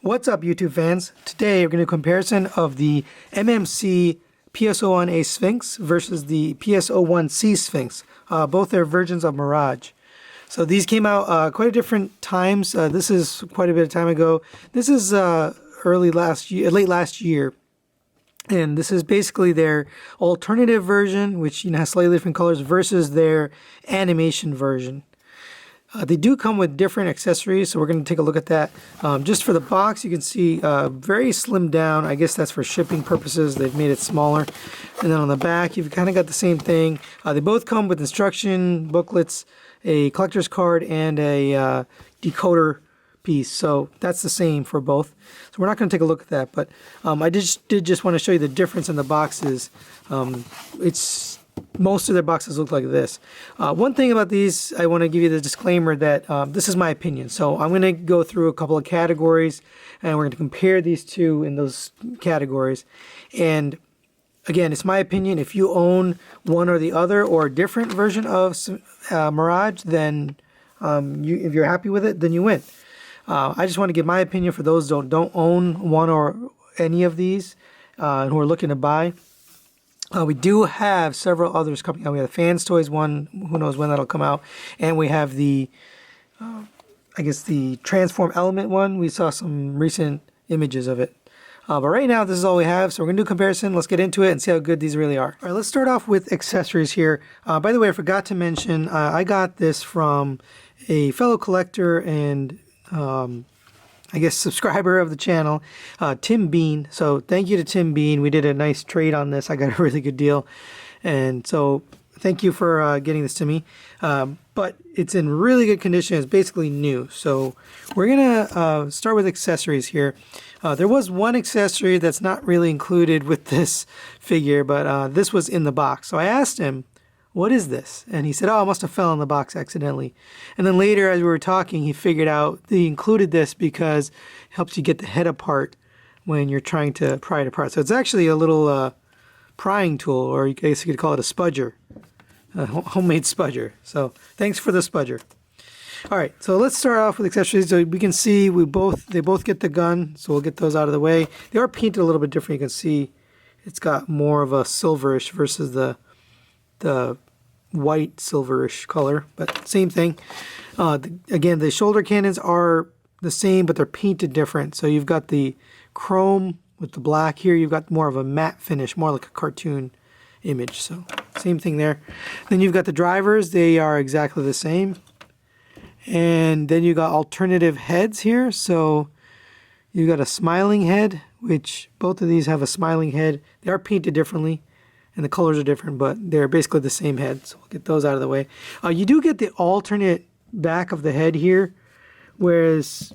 What's up, YouTube fans? Today we're going to do a comparison of the MMC PS-01A Sphinx versus the PS-01C Sphinx. Both are versions of Mirage. So these came out quite a different times. This is quite a bit of time ago. This is late last year. And this is basically their alternative version, which has slightly different colors, versus their animation version. They do come with different accessories, so we're going to take a look at that. Just for the box, you can see very slimmed down. I guess that's for shipping purposes. They've made it smaller. And then on the back, you've kind of got the same thing. They both come with instruction booklets, a collector's card, and a decoder piece. So that's the same for both. So we're not going to take a look at that, but I did just want to show you the difference in the boxes. Most of their boxes look like this. One thing about these, I want to give you the disclaimer that this is my opinion. So I'm going to go through a couple of categories, and we're going to compare these two in those categories. And again, it's my opinion. If you own one or the other or a different version of Mirage, then if you're happy with it, then you win. I just want to give my opinion for those who don't own one or any of these and who are looking to buy. We do have several others coming out. We have the Fans Toys one, who knows when that'll come out. And we have the, I guess the Transform Element one. We saw some recent images of it. But right now, this is all we have. So we're going to do a comparison. Let's get into it and see how good these really are. All right, let's start off with accessories here. By the way, I forgot to mention, I got this from a fellow collector and I guess subscriber of the channel, Tim Bean. So thank you to Tim Bean. We did a nice trade on this. I got a really good deal, and so thank you for getting this to me. But it's in really good condition. It's basically new. So we're gonna start with accessories here. There was one accessory that's not really included with this figure, but this was in the box. So I asked him, "What is this?" And he said, "Oh, it must have fell in the box accidentally." And then later, as we were talking, he figured out they included this because it helps you get the head apart when you're trying to pry it apart. So it's actually a little prying tool, or I guess you could call it a spudger, a homemade spudger. So thanks for the spudger. All right, so let's start off with accessories. So we can see they both get the gun, so we'll get those out of the way. They are painted a little bit different. You can see it's got more of a silverish versus the white silverish color, but same thing. Again, the shoulder cannons are the same, but they're painted different. So you've got the chrome with the black here. You've got more of a matte finish, more like a cartoon image. So same thing there. Then you've got the drivers. They are exactly the same. And then you got alternative heads here. So you've got a smiling head, which both of these have a smiling head. They are painted differently, and the colors are different, but they're basically the same head. So we'll get those out of the way. You do get the alternate back of the head here, whereas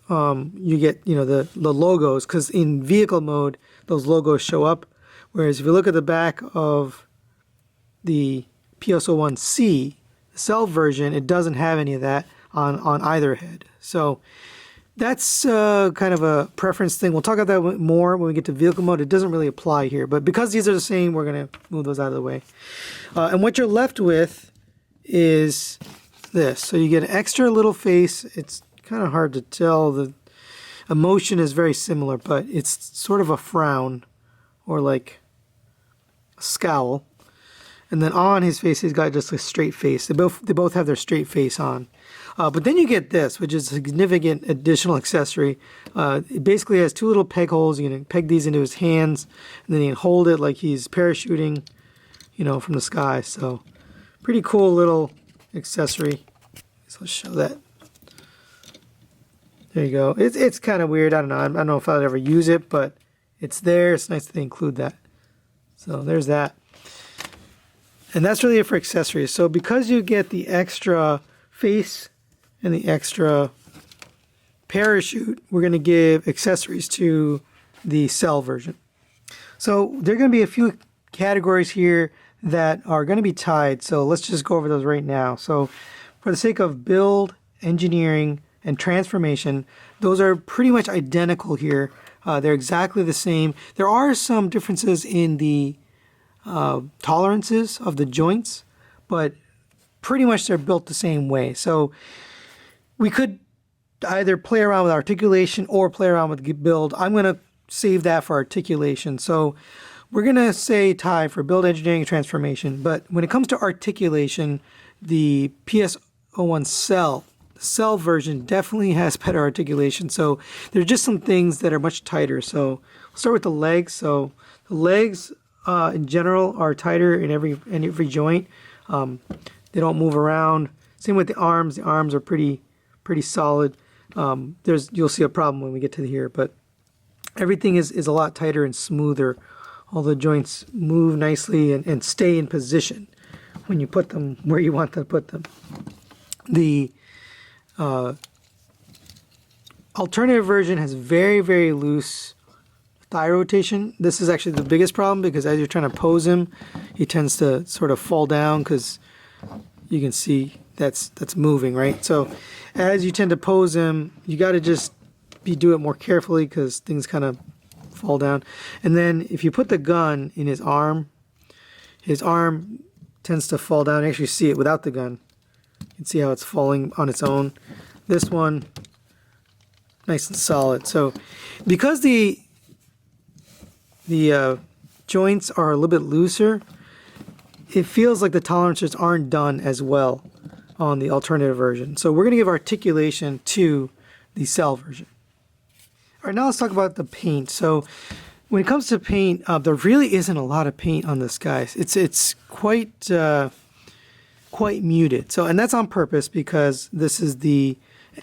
you get the logos, because in vehicle mode those logos show up. Whereas if you look at the back of the PS-01C Cel version, it doesn't have any of that on either head. So that's kind of a preference thing. We'll talk about that more when we get to vehicle mode. It doesn't really apply here, but because these are the same, we're going to move those out of the way. And what you're left with is this. So you get an extra little face. It's kind of hard to tell. The emotion is very similar, but it's sort of a frown or like a scowl. And then on his face, he's got just a straight face. They both have their straight face on. But then you get this, which is a significant additional accessory. It basically has two little peg holes. You can peg these into his hands, and then you can hold it like he's parachuting, from the sky. So pretty cool little accessory. So let's show that. There you go. It's kind of weird. I don't know. I don't know if I'd ever use it, but it's there. It's nice that they include that. So there's that. And that's really it for accessories. So because you get the extra face and the extra parachute, we're going to give accessories to the Cel version. So there are going to be a few categories here that are going to be tied. So let's just go over those right now. So for the sake of build, engineering, and transformation, those are pretty much identical here. They're exactly the same. There are some differences in the tolerances of the joints, but pretty much they're built the same way. So we could either play around with articulation or play around with build. I'm going to save that for articulation. So we're going to say tie for build, engineering, and transformation. But when it comes to articulation, the PS-01 Cel, the Cel version definitely has better articulation. So there's just some things that are much tighter. So we'll start with the legs. So the legs in general are tighter in every joint. They don't move around. Same with the arms. The arms are pretty solid. You'll see a problem when we get to here, but everything is a lot tighter and smoother. All the joints move nicely and stay in position when you put them where you want to put them. The alternative version has very loose thigh rotation. This is actually the biggest problem because as you're trying to pose him, he tends to sort of fall down because you can see that's moving, right? So as you tend to pose him, you got to just do it more carefully because things kind of fall down. And then if you put the gun in his arm tends to fall down. You actually see it without the gun. You can see how it's falling on its own. This one, nice and solid. So because the joints are a little bit looser, it feels like the tolerances aren't done as well on the alternative version. So we're going to give articulation to the Cel version. All right, now let's talk about the paint. So when it comes to paint, there really isn't a lot of paint on this guy. It's quite muted. So, and that's on purpose because this is the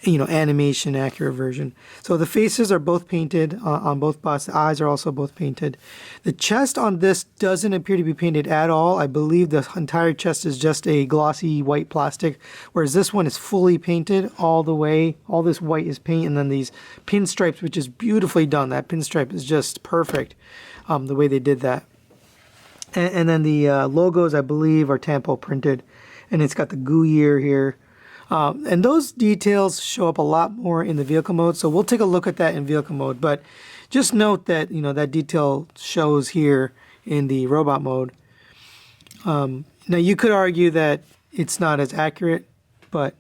animation accurate version. So the faces are both painted on both busts. The eyes are also both painted. The chest on this doesn't appear to be painted at all. I believe the entire chest is just a glossy white plastic, whereas this one is fully painted all the way. All this white is paint, and then these pinstripes, which is beautifully done. That pinstripe is just perfect, the way they did that. And then the logos, I believe, are tampo printed, and it's got the Ocular here. And those details show up a lot more in the vehicle mode, so we'll take a look at that in vehicle mode. But just note that that detail shows here in the robot mode. Now you could argue that it's not as accurate, but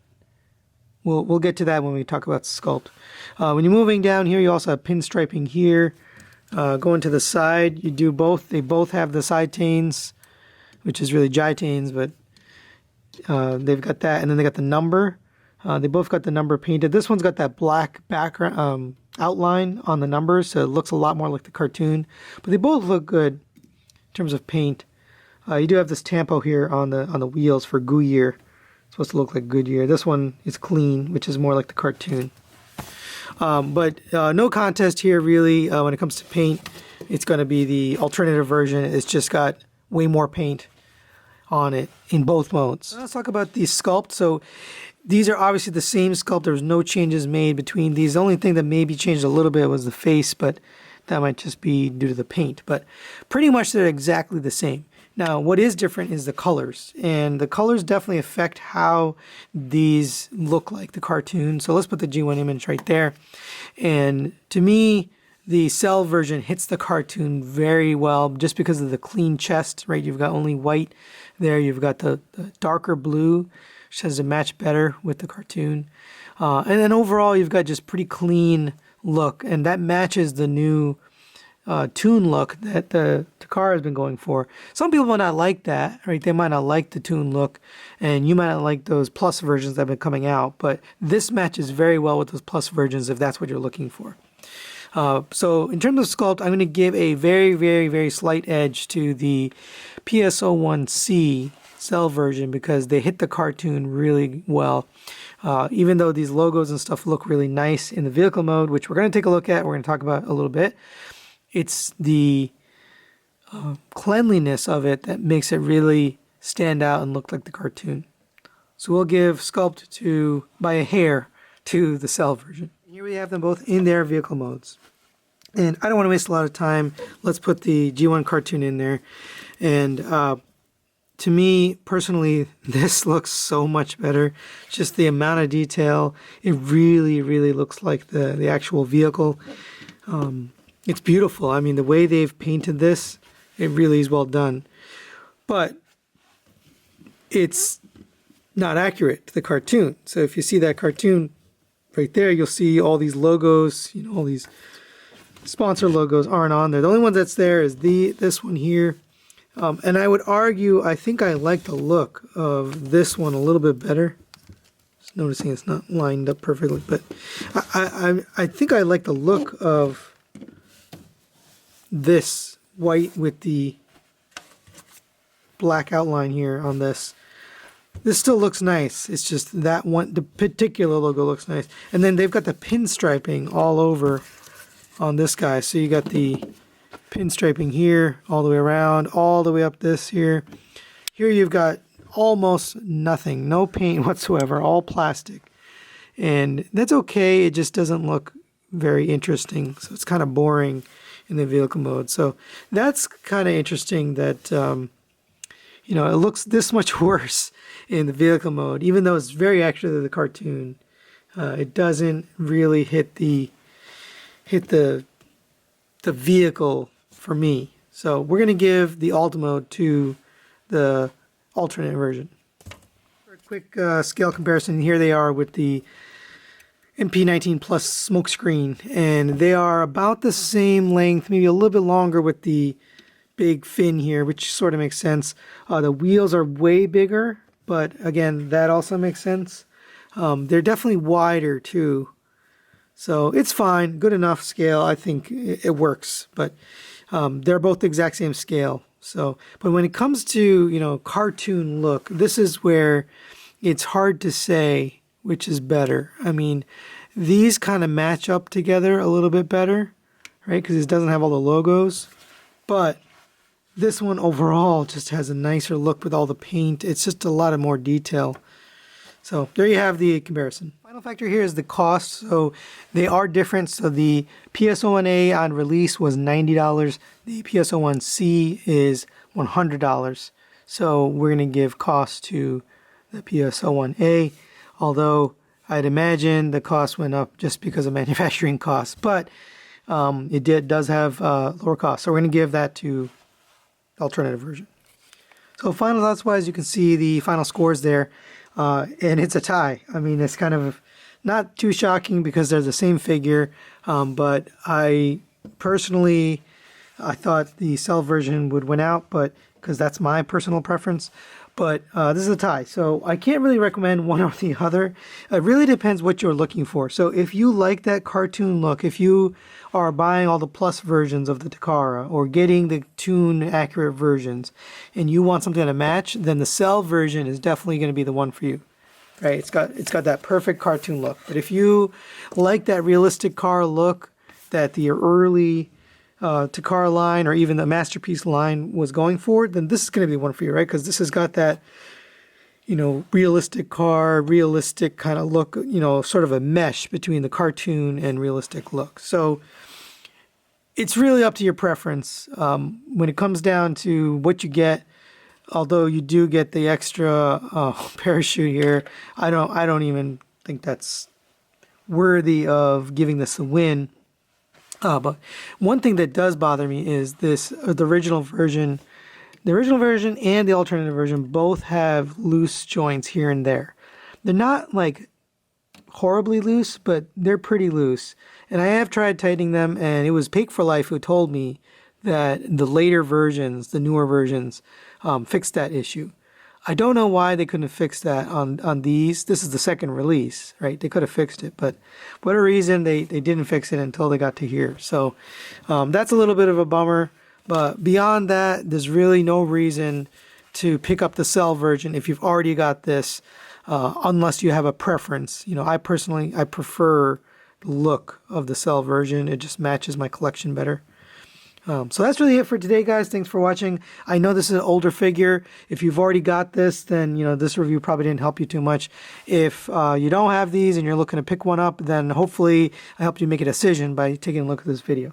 we'll get to that when we talk about Sculpt. When you're moving down here, you also have pinstriping here. Going to the side, you do both. They both have the side tains, which is really gytains, but they've got that, and then they got the number. They both got the number painted. This one's got that black background outline on the numbers, so it looks a lot more like the cartoon. But they both look good in terms of paint. You do have this tampo here on the wheels for Ocular. It's supposed to look like Goodyear. This one is clean, which is more like the cartoon. But no contest here really when it comes to paint. It's going to be the alternative version. It's just got way more paint on it in both modes. Let's talk about the sculpt. So these are obviously the same sculpt. There was no changes made between these. The only thing that maybe changed a little bit was the face, but that might just be due to the paint. But pretty much they're exactly the same. Now, what is different is the colors, and the colors definitely affect how these look like the cartoon. So let's put the G1 image right there. And to me, the Cel version hits the cartoon very well just because of the clean chest, right? You've got only white there. You've got the darker blue, which has to match better with the cartoon. And then overall, you've got just pretty clean look, and that matches the new toon look that the car has been going for. Some people might not like that, right? They might not like the toon look, and you might not like those plus versions that have been coming out, but this matches very well with those plus versions if that's what you're looking for. So in terms of sculpt, I'm going to give a very slight edge to the PS-01C Cel version because they hit the cartoon really well. Even though these logos and stuff look really nice in the vehicle mode, which we're going to take a look at, we're going to talk about a little bit. It's the cleanliness of it that makes it really stand out and look like the cartoon. So we'll give sculpt by a hair to the Cel version. Here we have them both in their vehicle modes. And I don't want to waste a lot of time. Let's put the G1 cartoon in there. And to me, personally, this looks so much better. Just the amount of detail. It really looks like the actual vehicle. It's beautiful. I mean, the way they've painted this, it really is well done. But it's not accurate to the cartoon. So if you see that cartoon right there, you'll see all these logos, you know, all these sponsor logos aren't on there. The only one that's there is this one here. And I would argue, I think I like the look of this one a little bit better. Just noticing it's not lined up perfectly, but I think I like the look of this white with the black outline here on this. This still looks nice. It's just that one, the particular logo looks nice. And then they've got the pinstriping all over on this guy. So you got the pinstriping here, all the way around, all the way up this here. Here you've got almost nothing, no paint whatsoever, all plastic. And that's okay, it just doesn't look very interesting. So it's kind of boring in the vehicle mode. So that's kind of interesting that, you know, it looks this much worse in the vehicle mode, even though it's very accurate to the cartoon. It doesn't really hit the vehicle for me. So we're going to give the alt mode to the alternate version. For a quick scale comparison, here they are with the MP19 Plus smokescreen, and they are about the same length, maybe a little bit longer with the big fin here, which sort of makes sense. The wheels are way bigger, but again, that also makes sense. They're definitely wider too. So it's fine, good enough scale. I think it works, but they're both the exact same scale. So, but when it comes to, you know, cartoon look, this is where it's hard to say which is better. I mean, these kind of match up together a little bit better, right? Because it doesn't have all the logos, but this one overall just has a nicer look with all the paint. It's just a lot of more detail. So there you have the comparison. Final factor here is the cost. So they are different. So the PS-01A on release was $90. The PS-01C is $100. So we're going to give cost to the PS-01A, although I'd imagine the cost went up just because of manufacturing costs. But it does have lower costs. So we're going to give that to the alternative version. So final thoughts wise, you can see the final scores there. And it's a tie. I mean, it's kind of not too shocking because they're the same figure, but I personally, I thought the Cel version would win out, but because that's my personal preference. But this is a tie, so I can't really recommend one or the other. It really depends what you're looking for. So if you like that cartoon look, if you are buying all the plus versions of the Takara or getting the tune accurate versions and you want something to match, then the Cel version is definitely going to be the one for you. Right? It's got that perfect cartoon look. But if you like that realistic car look that the early Takara line or even the Masterpiece line was going for, then this is going to be one for you, right? Because this has got that, you know, realistic car, realistic kind of look, you know, sort of a mesh between the cartoon and realistic look. So it's really up to your preference. When it comes down to what you get, although you do get the extra parachute here, I don't even think that's worthy of giving this a win. But one thing that does bother me is this: the original version and the alternative version both have loose joints here and there. They're not like horribly loose, but they're pretty loose. And I have tried tightening them, and it was Pake for Life who told me that the later versions, the newer versions, fixed that issue. I don't know why they couldn't have fixed that on these. This is the second release, right? They could have fixed it, but for whatever reason, they didn't fix it until they got to here. So that's a little bit of a bummer. But beyond that, there's really no reason to pick up the Cel version if you've already got this, unless you have a preference. You know, I prefer the look of the Cel version. It just matches my collection better. So that's really it for today, guys. Thanks for watching. I know this is an older figure. If you've already got this, then, you know, this review probably didn't help you too much. If you don't have these and you're looking to pick one up, then hopefully I helped you make a decision by taking a look at this video.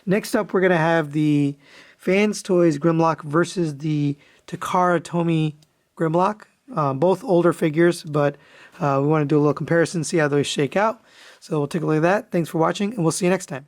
Next up, we're going to have the Fans Toys Grimlock versus the Takara Tomy Grimlock. Both older figures, but we want to do a little comparison, see how those shake out. So we'll take a look at that. Thanks for watching, and we'll see you next time.